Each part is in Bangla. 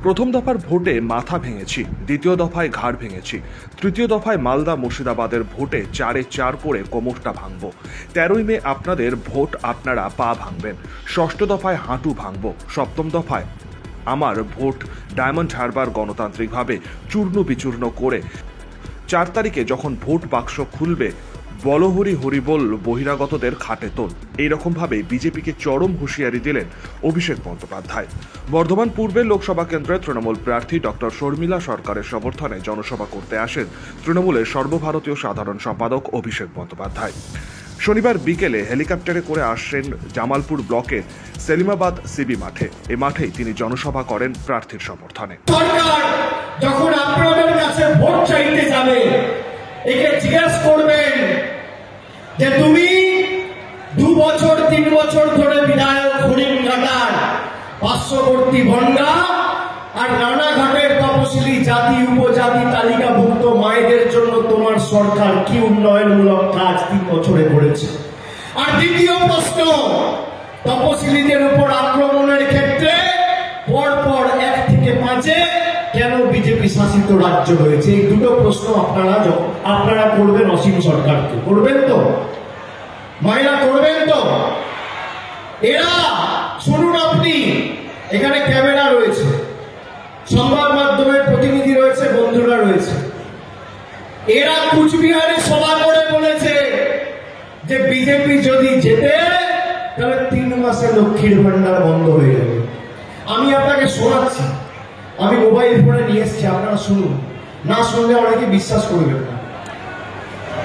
প্রথম দফার ভোটে মাথা ভেঙেছি, দ্বিতীয় দফায় ঘাড় ভেঙেছি, তৃতীয় দফায় মালদা মুর্শিদাবাদের ভোটে 4-4 করে কোমরটা ভাঙব। 13ই মে আপনাদের ভোট, আপনারা পা ভাঙবেন। ষষ্ঠ দফায় হাঁটু ভাঙব। সপ্তম দফায় আমার ভোট ডায়মন্ড হারবার গণতান্ত্রিকভাবে চূর্ণ বিচূর্ণ করে 4 তারিখে যখন ভোট বাক্স খুলবে, বলহরি হরিবোল বহিরাগতদের খাটে তোল। এইরকম ভাবে বিজেপিকে চরম হুঁশিয়ারি দিলেন অভিষেক বন্দ্যোপাধ্যায়। বর্ধমান পূর্বের লোকসভা কেন্দ্রে তৃণমূল প্রার্থী ডক্টর শর্মিলা সরকারের সমর্থনে জনসভা করতে আসেন তৃণমূলের সর্বভারতীয় সাধারণ সম্পাদক অভিষেক বন্দ্যোপাধ্যায়। শনিবার বিকেলে হেলিকপ্টারে করে আসেন জামালপুর ব্লকের সেলিমাবাদ সিবি মাঠে। এ মাঠেই তিনি জনসভা করেন প্রার্থীর সমর্থনে। সরকার যখন আপনাদের কাছে ভোট চাইতে যাবে, একে জিজ্ঞাসা করবেন যে তুমি 2 বছর 3 বছর ধরে বিধায়ক হরিণঘাটার পার্শ্ববর্তী বনগা আর রানাঘাটের তপশিলি জাতি উপজাতি তালিকাভুক্ত মায়েদের জন্য তোমার সরকার কি উন্নয়নমূলক কাজ 3 বছরে করেছে? আর দ্বিতীয় প্রশ্ন, তপশিলিদের উপর আক্রমণের ক্ষেত্রে পরপর 1 থেকে 5-এ কেন বিজেপি শাসিত রাজ্য হয়েছে? এই দুটো প্রশ্ন আপনারা করবেন অসীম সরকারকে। করবেন তো? মায়েরা করবেন তো? এরা শুনুন, আপনি এখানে ক্যামেরা রয়েছে, সংবাদ মাধ্যমের প্রতিনিধি রয়েছে, বন্ধুরা রয়েছে। এরা কুচবিহারে সভা করে বলেছে যে বিজেপি যদি জেতে তাহলে 3 মাসে লক্ষ্মীর ভান্ডার বন্ধ হয়ে যাবে। আমি আপনাকে শোনাচ্ছি, আমি মোবাইল ফোনে নিয়ে এসেছি, আপনারা শুনুন। না শুনলে অনেকে বিশ্বাস করবেন না।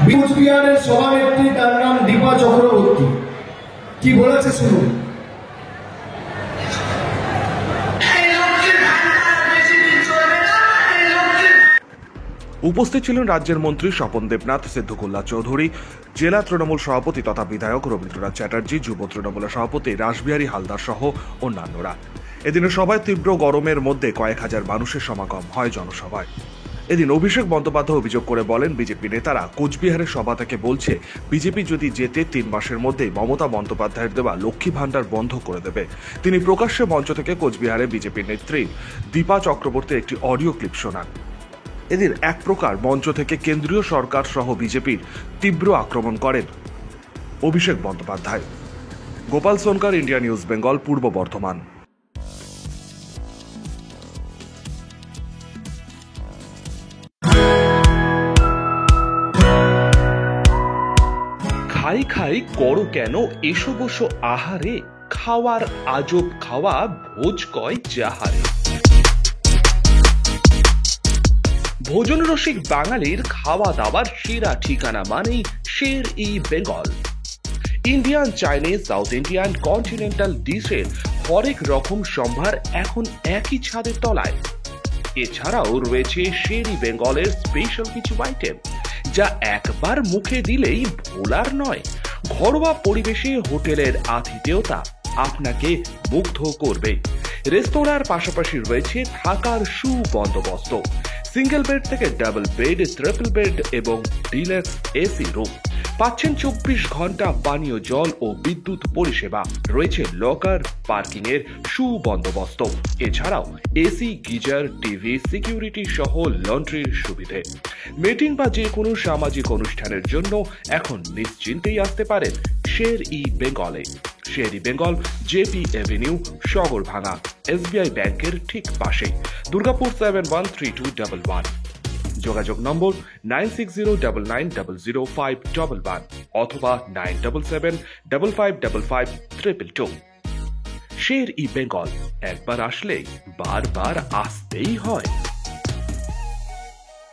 কুচবিহারের সভানেত্রী, তার নাম দীপা চক্রবর্তী, কি বলেছে শুনুন। উপস্থিত ছিলেন রাজ্যের মন্ত্রী স্বপন দেবনাথ, সিদ্ধকুল্লা চৌধুরী, জেলা তৃণমূল সভাপতি তথা বিধায়ক রবীন্দ্রনাথ চ্যাটার্জি, যুব তৃণমূলের সভাপতি রাসবিহারী হালদার সহ অন্যান্যরা। এদিনের সভায় তীব্র গরমের মধ্যে কয়েক হাজার মানুষের সমাগম হয় জনসভায়। এদিন অভিষেক বন্দ্যোপাধ্যায় অভিযোগ করে বলেন, বিজেপি নেতারা কোচবিহারের সভা থেকে বলছে বিজেপি যদি জেতে 3 মাসের মধ্যেই মমতা বন্দ্যোপাধ্যায়ের দেওয়া লক্ষ্মী ভান্ডার বন্ধ করে দেবে। তিনি প্রকাশ্যে মঞ্চ থেকে কোচবিহারে বিজেপি নেত্রী দীপা চক্রবর্তীর একটি অডিও ক্লিপ শোনান। এদিন এক প্রকার মঞ্চ থেকে কেন্দ্রীয় সরকার সহ বিজেপির তীব্র আক্রমণ করেন অভিষেক বন্দ্যোপাধ্যায়। গোপাল সোনকার, ইন্ডিয়া নিউজ বেঙ্গল, পূর্ব বর্ধমান। খাই খাই করো কেন এসো বসো আহারে, খাওয়ার আজব খাওয়া ভোজ কয় যাহারে। ভোজন রসিক বাঙালির খাওয়া দাওয়ার সেরা ঠিকানা মানেই Sher e Bengal. Indian, Chinese, south Indian, continental ডিশের হরেক রকম সম্ভার এখন একই ছাদের তলায়। এছাড়াও রয়েছে শের-ই বেঙ্গলের স্পেশাল কিছু আইটেম যা একবার মুখে দিলেই ভোলার নয়। ঘরোয়া পরিবেশে হোটেলের আতিথেয়তা আপনাকে মুগ্ধ করবে। রেস্তোরাঁর পাশাপাশি রয়েছে থাকার সুবন্দোবস্ত। সিঙ্গেল বেড থেকে ডাবল বেড, ট্রিপল বেড এবং ডিলাক্স এসি রুম। পাচ্ছেন 24 ঘন্টা পানীয় জল ও বিদ্যুৎ পরিষেবা। রয়েছে লকার, পার্কিং এর সুবন্দোবস্ত। এছাড়াও এসি, গিজার, টিভি, সিকিউরিটি সহ লন্ড্রির সুবিধে। মিটিং বা যে কোনো সামাজিক অনুষ্ঠানের জন্য এখন নিশ্চিন্তেই আসতে পারেন শের-ই বেঙ্গলে। Sher e Bengal, JP Avenue, Sagarbhanga, SBI ব্যাংকের ঠিক পাশেই, দুর্গাপুর 713211। যোগাযোগ নম্বর 9609900511 অথবা 9775555222। শের-ই বেঙ্গল, একবার আসলে বারবার আসতেই হয়।